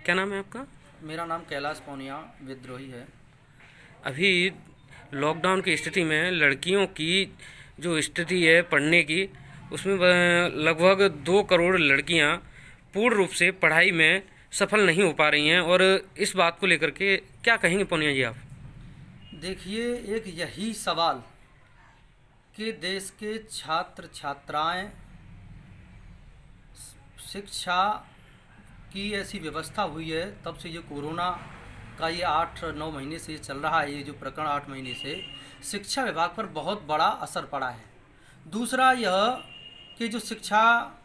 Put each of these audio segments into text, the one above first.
क्या नाम है आपका? मेरा नाम कैलाश पौनिया विद्रोही है। अभी लॉकडाउन की स्थिति में लड़कियों की जो स्थिति है पढ़ने की, उसमें लगभग 2 करोड़ लड़कियां पूर्ण रूप से पढ़ाई में सफल नहीं हो पा रही हैं। और इस बात को लेकर के क्या कहेंगे पोनिया जी आप? देखिए, एक यही सवाल कि देश के छात्र छात्राएं शिक्षा की ऐसी व्यवस्था हुई है तब से, ये कोरोना का ये 8-9 महीने से चल रहा है, ये जो प्रकरण 8 महीने से शिक्षा विभाग पर बहुत बड़ा असर पड़ा है। दूसरा यह कि जो शिक्षा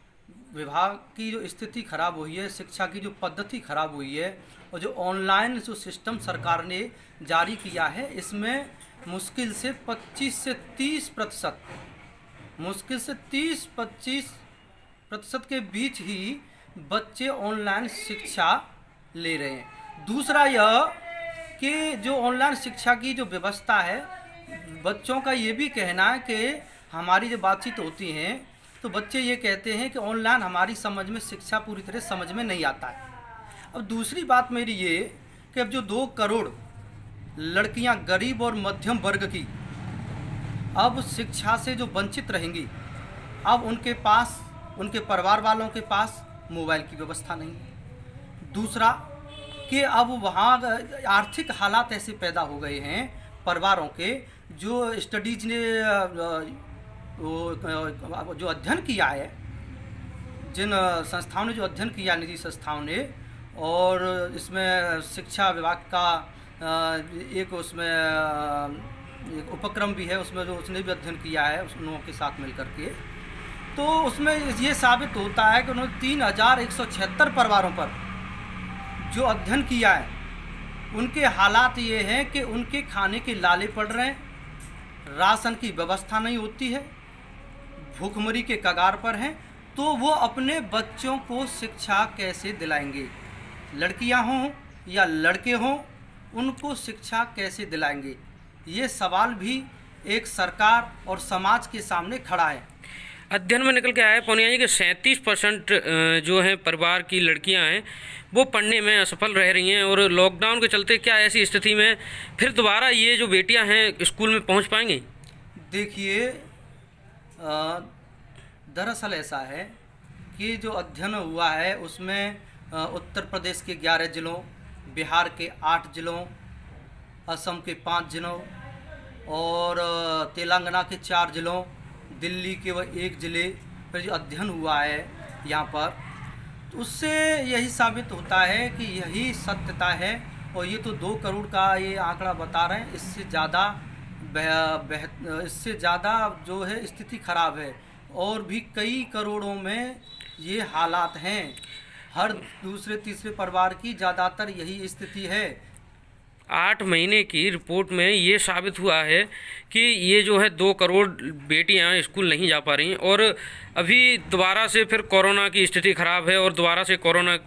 विभाग की जो स्थिति खराब हुई है, शिक्षा की जो पद्धति खराब हुई है, और जो ऑनलाइन जो सिस्टम सरकार ने जारी किया है, इसमें मुश्किल से 25 से 30%, मुश्किल से 30-25% के बीच ही बच्चे ऑनलाइन शिक्षा ले रहे हैं। दूसरा यह कि जो ऑनलाइन शिक्षा की जो व्यवस्था है, बच्चों का ये भी कहना है कि हमारी जो बातचीत होती हैं तो बच्चे ये कहते हैं कि ऑनलाइन हमारी समझ में शिक्षा पूरी तरह समझ में नहीं आता है। अब दूसरी बात मेरी ये कि अब जो 2 करोड़ लड़कियां गरीब और मध्यम वर्ग की अब शिक्षा से जो वंचित रहेंगी, अब उनके पास, उनके परिवार वालों के पास मोबाइल की व्यवस्था नहीं है। दूसरा कि अब वहाँ आर्थिक हालात ऐसे पैदा हो गए हैं परिवारों के, जो स्टडीज ने जो अध्ययन किया है, जिन संस्थाओं ने जो अध्ययन किया, निजी संस्थाओं ने, और इसमें शिक्षा विभाग का एक उसमें एक उपक्रम भी है, उसमें जो उसने भी अध्ययन किया है उन लोगों के साथ मिल करके, तो उसमें ये साबित होता है कि उन्होंने 3176 परिवारों पर जो अध्ययन किया है, उनके हालात ये हैं कि उनके खाने के लाले पड़ रहे हैं, राशन की व्यवस्था नहीं होती है, भूखमरी के कगार पर हैं। तो वो अपने बच्चों को शिक्षा कैसे दिलाएंगे? लड़कियां हों या लड़के हों, उनको शिक्षा कैसे दिलाएंगे? ये सवाल भी एक सरकार और समाज के सामने खड़ा है। अध्ययन में निकल के आया है पोनिया जी कि 37% जो है परिवार की लड़कियां हैं वो पढ़ने में असफल रह रही हैं। और लॉकडाउन के चलते क्या ऐसी स्थिति में फिर दोबारा ये जो बेटियां हैं स्कूल में पहुंच पाएंगी? देखिए, दरअसल ऐसा है कि जो अध्ययन हुआ है उसमें उत्तर प्रदेश के 11 जिलों, बिहार के 8 जिलों, असम के 5 जिलों और तेलंगाना के 4 जिलों, दिल्ली के वह 1 जिले पर जो अध्ययन हुआ है यहाँ पर, तो उससे यही साबित होता है कि यही सत्यता है। और ये तो 2 करोड़ का ये आंकड़ा बता रहे हैं, इससे ज़्यादा जो है स्थिति खराब है, और भी कई करोड़ों में ये हालात हैं। हर दूसरे तीसरे परिवार की ज़्यादातर यही स्थिति है। 8 महीने की रिपोर्ट में ये साबित हुआ है कि ये जो है 2 करोड़ बेटियां स्कूल नहीं जा पा रही हैं। और अभी दोबारा से फिर कोरोना की स्थिति ख़राब है और दोबारा से कोरोना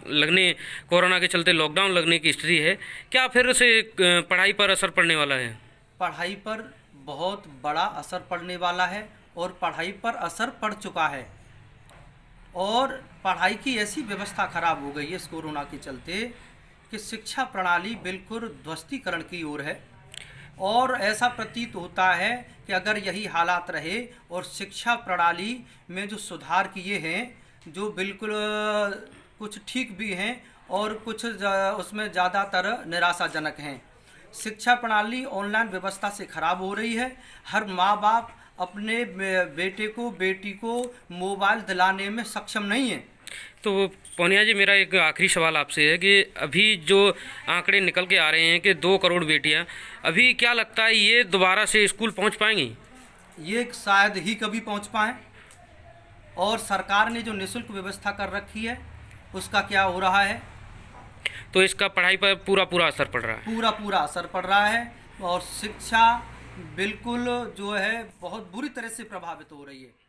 के चलते लॉकडाउन लगने की स्थिति है। क्या फिर से पढ़ाई पर असर पड़ने वाला है? पढ़ाई पर बहुत बड़ा असर पड़ने वाला है, और पढ़ाई पर असर पड़ चुका है। और पढ़ाई की ऐसी व्यवस्था खराब हो गई है इस कोरोना के चलते कि शिक्षा प्रणाली बिल्कुल ध्वस्तीकरण की ओर है। और ऐसा प्रतीत होता है कि अगर यही हालात रहे और शिक्षा प्रणाली में जो सुधार किए हैं, जो बिल्कुल कुछ ठीक भी हैं और कुछ उसमें ज़्यादातर निराशाजनक हैं। शिक्षा प्रणाली ऑनलाइन व्यवस्था से खराब हो रही है। हर माँ बाप अपने बेटे को, बेटी को मोबाइल दिलाने में सक्षम नहीं है। तो पोनिया जी, मेरा एक आखिरी सवाल आपसे है कि अभी जो आंकड़े निकल के आ रहे हैं कि 2 करोड़ बेटियां, अभी क्या लगता है ये दोबारा से स्कूल पहुंच पाएंगी? ये शायद ही कभी पहुंच पाएँ। और सरकार ने जो निःशुल्क व्यवस्था कर रखी है उसका क्या हो रहा है? तो इसका पढ़ाई पर पूरा असर पड़ रहा है। पूरा असर पड़ रहा है, और शिक्षा बिल्कुल जो है बहुत बुरी तरह से प्रभावित हो रही है।